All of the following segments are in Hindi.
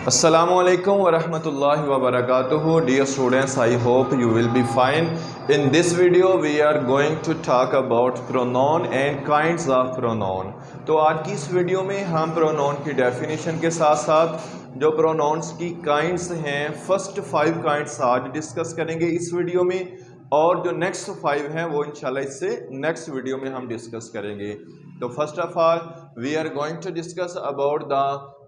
Assalamualaikum warahmatullahi wabarakatuh. Dear students, I hope you will be fine. In this video we are going to talk about pronoun and kinds of pronoun. तो आज की इस वीडियो में हम pronoun की डेफिनेशन के साथ साथ जो pronouns की kinds हैं फर्स्ट 5 kinds आज डिस्कस करेंगे इस वीडियो में, और जो नेक्स्ट 5 हैं वो इंशाल्लाह इससे नेक्स्ट वीडियो में हम डिस्कस करेंगे। तो first of all we are going to discuss about the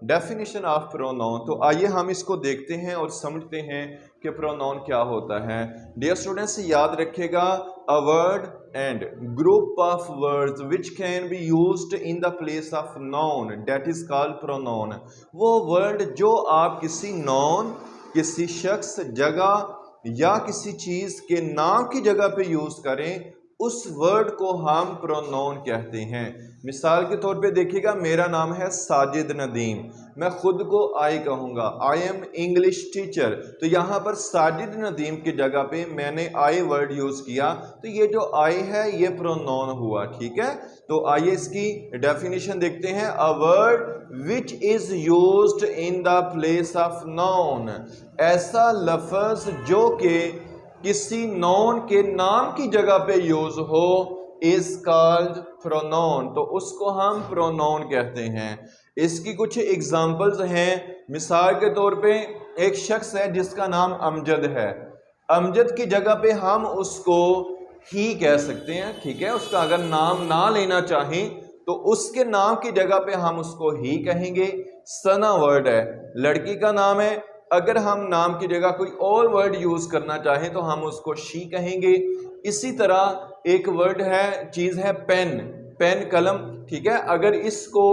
definition of pronoun. तो आइए हम इसको देखते हैं और समझते हैं कि प्रोनाउन क्या होता है। डियर स्टूडेंट्स, याद रखिएगा, a word and group of words which can be used in the place of noun that is called pronoun. वो वर्ड जो आप किसी नाउन, किसी शख्स, जगह या किसी चीज के नाम की जगह पे यूज करें, उस वर्ड को हम प्रोनाउन कहते हैं। मिसाल के तौर पे देखिएगा, मेरा नाम है साजिद नदीम, मैं खुद को आई कहूँगा, आई एम इंग्लिश टीचर। तो यहाँ पर साजिद नदीम की जगह पे मैंने आई वर्ड यूज़ किया, तो ये जो आई है ये प्रोनाउन हुआ। ठीक है, तो आइए इसकी डेफिनेशन देखते हैं। अ word which is used in the place of noun, ऐसा लफ्ज जो कि किसी नाउन के नाम की जगह पे यूज हो, इज कॉल्ड प्रोनाउन। तो उसको हम प्रोनाउन कहते हैं। इसकी कुछ एग्जांपल्स हैं। मिसाल के तौर पे एक शख्स है जिसका नाम अमजद है, अमजद की जगह पे हम उसको ही कह सकते हैं। ठीक है, उसका अगर नाम ना लेना चाहें तो उसके नाम की जगह पे हम उसको ही कहेंगे। सना वर्ड है, लड़की का नाम है, अगर हम नाम की जगह कोई और वर्ड यूज करना चाहें तो हम उसको शी कहेंगे। इसी तरह एक वर्ड है, चीज है पेन, पेन कलम। ठीक है, अगर इसको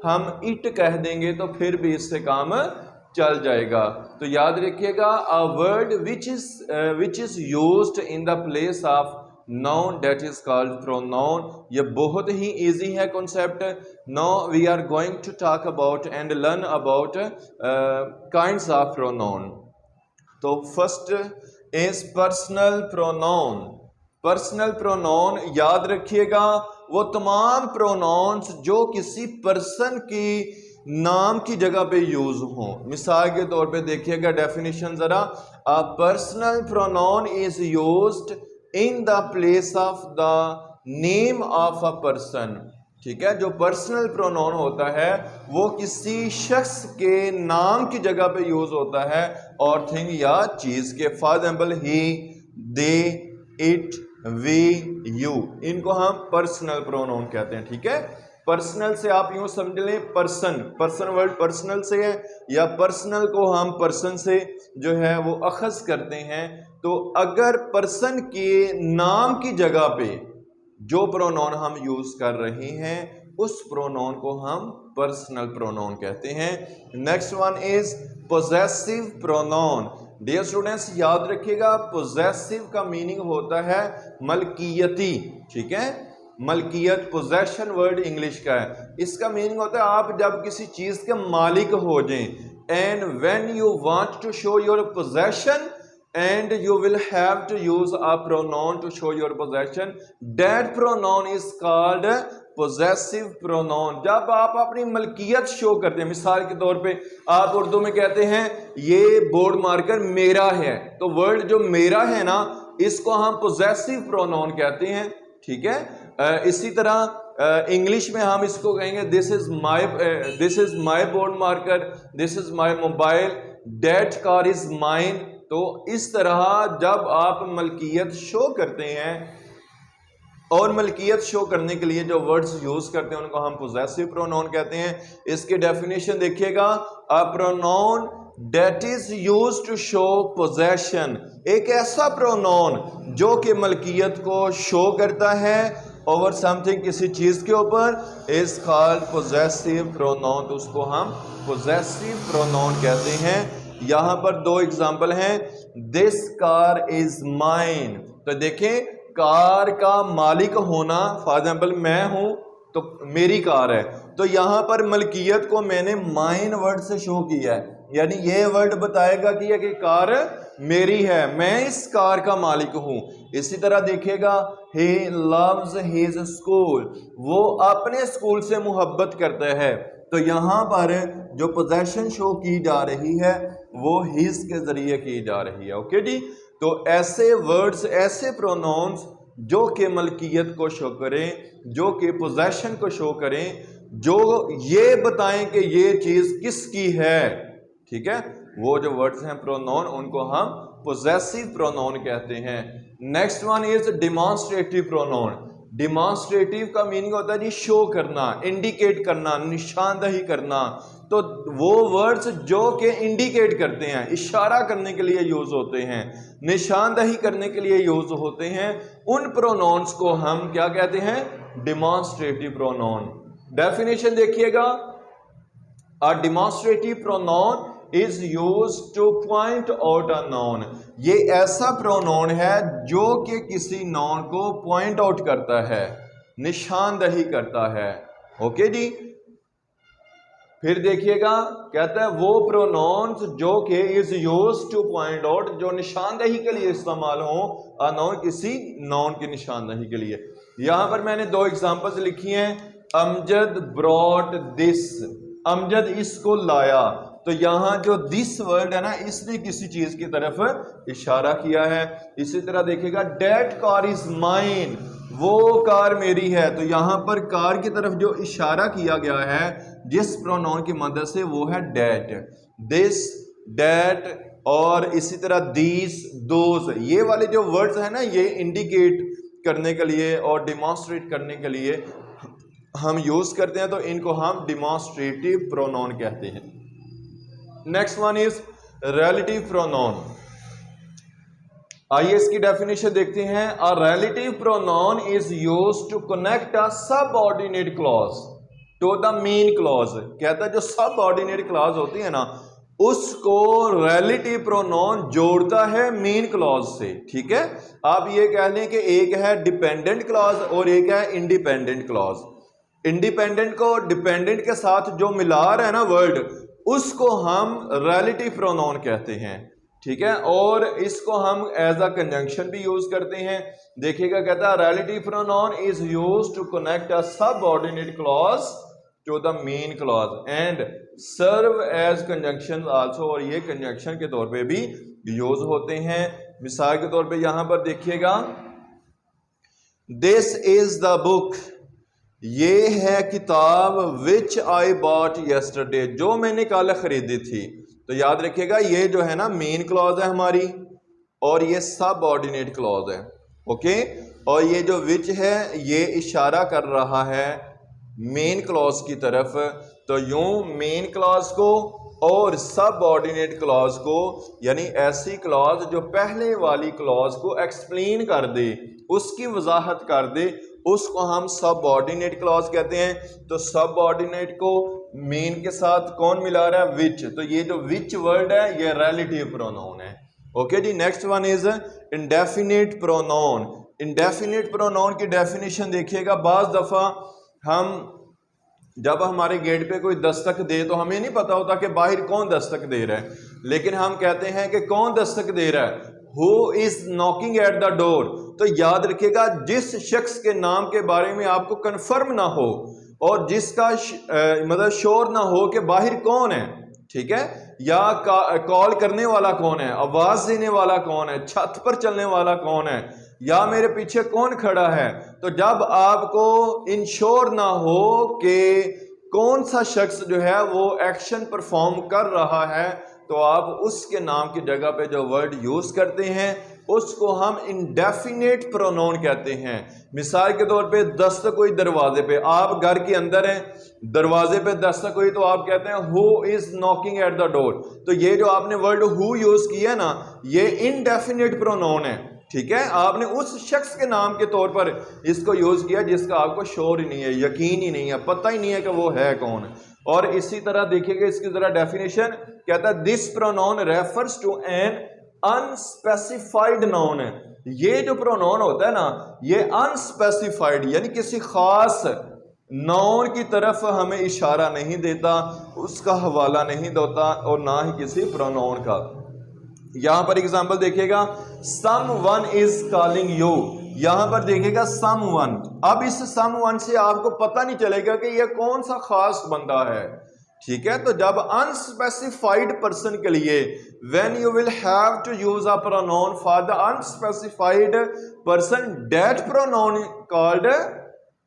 हम इट कह देंगे तो फिर भी इससे काम चल जाएगा। तो याद रखिएगा, a word which is used in the place of noun that is called pronoun. ये बहुत ही इजी है concept. Now we are going to talk about and learn about kinds of pronoun. तो first is personal pronoun. Personal pronoun याद रखिएगा, वो तमाम प्रोनाउंस जो किसी पर्सन की नाम की जगह पे यूज हो। मिसाल के तौर पे देखिएगा डेफिनेशन जरा, a personal pronoun is used in the place of the name of a person. ठीक है, जो पर्सनल प्रोनाउन होता है वो किसी शख्स के नाम की जगह पे यूज होता है, और थिंग या चीज के। For example he, they, it, we, you, इनको हम पर्सनल प्रोनाउन कहते हैं। ठीक है, पर्सनल से आप यूं समझ लें, पर्सन, पर्सन वर्ड पर्सनल से है, या पर्सनल को हम पर्सन से जो है वो अखज करते हैं। तो अगर पर्सन के नाम की जगह पे जो प्रोनाउन हम यूज कर रहे हैं उस प्रोनाउन को हम पर्सनल प्रोनाउन कहते हैं। Next one is possessive pronoun. Dear students, याद रखिएगा, पोजेसिव का मीनिंग होता है मलकियती। ठीक है, मलकियत, पोजेशन वर्ड इंग्लिश का है। इसका मीनिंग होता है आप जब किसी चीज के मालिक हो जाएं, and when you want to show your possession and you will have to use a pronoun to show your possession. That pronoun is called possessive pronoun. जब आप अपनी मलकियत शो करते हैं, मिसाल के तौर पे आप उर्दू में कहते हैं ये बोर्ड मार्कर मेरा है, तो वर्ड जो मेरा है ना, इसको हम possessive pronoun कहते हैं। ठीक है, इसी तरह इंग्लिश में हम इसको कहेंगे this is my board marker, this is my mobile, that car is mine. तो इस तरह जब आप मलकियत शो करते हैं, और मलकियत शो करने के लिए जो वर्ड्स यूज करते हैं उनको हम पोजेसिव प्रोनाउन कहते हैं। इसकी डेफिनेशन देखिएगा, a pronoun that is used to show possession, एक ऐसा प्रोनाउन जो कि मलकियत को शो करता है ओवर समथिंग, किसी चीज के ऊपर, इज कॉल्ड पोजेसिव प्रोनाउन। तो उसको हम पोजेसिव प्रोनाउन कहते हैं। यहां पर दो एग्जाम्पल हैं, दिस कार इज माइन। तो देखें, कार का मालिक होना, फॉर एग्जाम्पल मैं हूं तो मेरी कार है, तो यहां पर मलकियत को मैंने माइन वर्ड से शो किया है, यानी ये वर्ड बताएगा कि ये कार मेरी है, मैं इस कार का मालिक हूं। इसी तरह देखिएगा, he loves his school, वो अपने स्कूल से मोहब्बत करता है। तो यहाँ पर जो पोजेशन शो की जा रही है वो हिज के जरिए की जा रही है। ओके जी, तो ऐसे वर्ड्स, ऐसे प्रोनाउंस जो कि मलकियत को शो करें, जो कि पोजेशन को शो करें, जो ये बताएं कि ये चीज किसकी है, ठीक है, वो जो वर्ड्स हैं प्रोनाउन, उनको हम पोजेसिव प्रोनाउन कहते हैं। Next one is demonstrative pronoun. Demonstrative का मीनिंग होता है जी शो करना, इंडिकेट करना, निशानदही करना। तो वो वर्ड्स जो कि इंडिकेट करते हैं, इशारा करने के लिए यूज होते हैं, निशानदही करने के लिए यूज होते हैं, उन प्रोनाउंस को हम क्या कहते हैं? Demonstrative pronoun. डेफिनेशन देखिएगा, a demonstrative pronoun is use to point out a noun. ये ऐसा प्रोनाउन है जो कि किसी नाउन को पॉइंट आउट करता है, निशानदही करता है। ओके जी, फिर देखिएगा, कहता है वो प्रोनाउंस जो कि is use to point out, जो निशानदही के लिए इस्तेमाल हो, अ नाउन, किसी नाउन की निशानदही के लिए। यहां पर मैंने दो एग्जांपल्स लिखी हैं। अमजद ब्रॉट दिस, अमजद इसको लाया। तो यहां जो दिस वर्ड है ना, इसने किसी चीज की तरफ इशारा किया है। इसी तरह देखिएगा, डेट कार इज माइन, वो कार मेरी है। तो यहां पर कार की तरफ जो इशारा किया गया है जिस प्रोनाउन की मदद से, वो है डेट, दिस, डेट, और इसी तरह दीस, दोज। ये वाले जो वर्ड्स है ना, ये इंडिकेट करने के लिए और डिमॉन्स्ट्रेट करने के लिए हम यूज करते हैं, तो इनको हम डिमॉन्स्ट्रेटिव प्रोनाउन कहते हैं। Next one is relative pronoun. आइए इसकी डेफिनेशन देखते हैं। A relative pronoun is used to connect a subordinate clause to the main clause. कहता है जो सबऑर्डिनेट क्लॉज होती है ना, उसको रिलेटिव प्रोनाउन जोड़ता है मेन क्लॉज से। ठीक है, आप ये कह लें कि एक है डिपेंडेंट क्लॉज और एक है इंडिपेंडेंट क्लॉज। इंडिपेंडेंट को डिपेंडेंट के साथ जो मिला रहा है ना वर्ड, उसको हम रिलेटिव प्रोनाउन कहते हैं। ठीक है, और इसको हम एज अ कंजंक्शन भी यूज करते हैं। देखिएगा, कहता है relative pronoun is used to connect a subordinate clause to the main clause and serve as conjunction also, और ये कंजंक्शन के तौर पे भी यूज होते हैं। मिसाल के तौर पे यहां पर देखिएगा, दिस इज द बुक, ये है किताब, विच आई बॉट यस्टरडे, जो मैंने कल खरीदी थी। तो याद रखिएगा, ये जो है ना मेन क्लॉज है हमारी, और ये सबऑर्डिनेट क्लॉज है। ओके, और ये जो विच है ये इशारा कर रहा है मेन क्लॉज की तरफ। तो यूं मेन क्लॉज को और सबऑर्डिनेट क्लॉज को, यानी ऐसी क्लॉज जो पहले वाली क्लॉज को एक्सप्लेन कर दे, उसकी वजाहत कर दे, उसको हम सबऑर्डिनेट क्लॉज कहते हैं। तो सबऑर्डिनेट को मेन के साथ कौन मिला रहा है? विच। तो ये जो विच वर्ड है ये रिलेटिव प्रोनाउन है। ओके जी, next one is indefinite pronoun. Indefinite pronoun की डेफिनेशन देखिएगा, बाज दफा हम जब हमारे गेट पे कोई दस्तक दे तो हमें नहीं पता होता कि बाहर कौन दस्तक दे रहा है, लेकिन हम कहते हैं कि कौन दस्तक दे रहा है, who is knocking at the door. तो याद रखिएगा, जिस शख्स के नाम के बारे में आपको कंफर्म ना हो और जिसका मतलब श्योर ना हो कि बाहर कौन है, ठीक है, या कॉल करने वाला कौन है, आवाज देने वाला कौन है, छत पर चलने वाला कौन है, या मेरे पीछे कौन खड़ा है, तो जब आपको इंश्योर ना हो कि कौन सा शख्स जो है वो एक्शन परफॉर्म कर रहा है, तो आप उसके नाम की जगह पे जो वर्ड यूज करते हैं उसको हम इंडेफिनेट प्रोनाउन कहते हैं। मिसाल के तौर पे दस्तक हुई दरवाजे पे, आप घर के अंदर हैं, दरवाजे पे दस्तक हुई, तो आप कहते हैं who is knocking at the door. तो ये जो आपने वर्ड हु यूज किया ना, ये इनडेफिनेट प्रोनाउन है। ठीक है, आपने उस शख्स के नाम के तौर पर इसको यूज किया जिसका आपको श्योर ही नहीं है, यकीन ही नहीं है, पता ही नहीं है कि वो है कौन। और इसी तरह देखिएगा इसकी जरा डेफिनेशन, कहता है this pronoun refers to an unspecified noun. ये जो प्रोनाउन होता है ना, ये अनस्पेसिफाइड यानी किसी खास नाउन की तरफ हमें इशारा नहीं देता, उसका हवाला नहीं देता, और ना ही किसी प्रोनाउन का। यहां पर एग्जाम्पल देखिएगा, someone is calling you, यहां पर देखिएगा someone। अब इस someone से आपको पता नहीं चलेगा कि यह कौन सा खास बंदा है, ठीक है। तो जब अनस्पेसिफाइड पर्सन के लिए when you will have to use a pronoun for the unspecified person, that pronoun called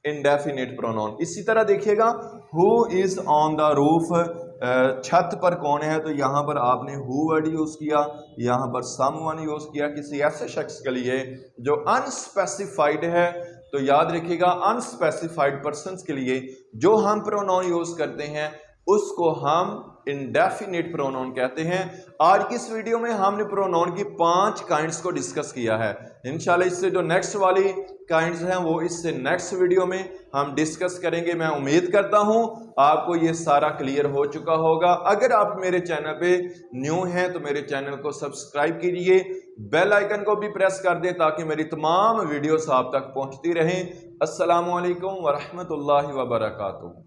indefinite pronoun। इसी तरह देखिएगा who is on the roof, छत पर कौन है, तो यहां पर आपने who वर्ड यूज किया, यहां पर someone यूज किया किसी ऐसे शख्स के लिए जो अनस्पेसिफाइड है। तो याद रखिएगा अनस्पेसिफाइड पर्सन्स के लिए जो हम प्रोनाउन यूज करते हैं उसको हम इंडेफिनिट प्रोनाउन कहते हैं। आज की इस वीडियो में हमने प्रोनाउन की 5 काइंड्स को डिस्कस किया है। इंशाल्लाह इससे जो नेक्स्ट वाली काइंड्स हैं वो इससे नेक्स्ट वीडियो में हम डिस्कस करेंगे। मैं उम्मीद करता हूं आपको ये सारा क्लियर हो चुका होगा। अगर आप मेरे चैनल पे न्यू हैं तो मेरे चैनल को सब्सक्राइब कीजिए, बेल आइकन को भी प्रेस कर दें ताकि मेरी तमाम वीडियोस आप तक पहुंचती रहें। अस्सलामु अलैकुम व रहमतुल्लाहि व बरकातुहू।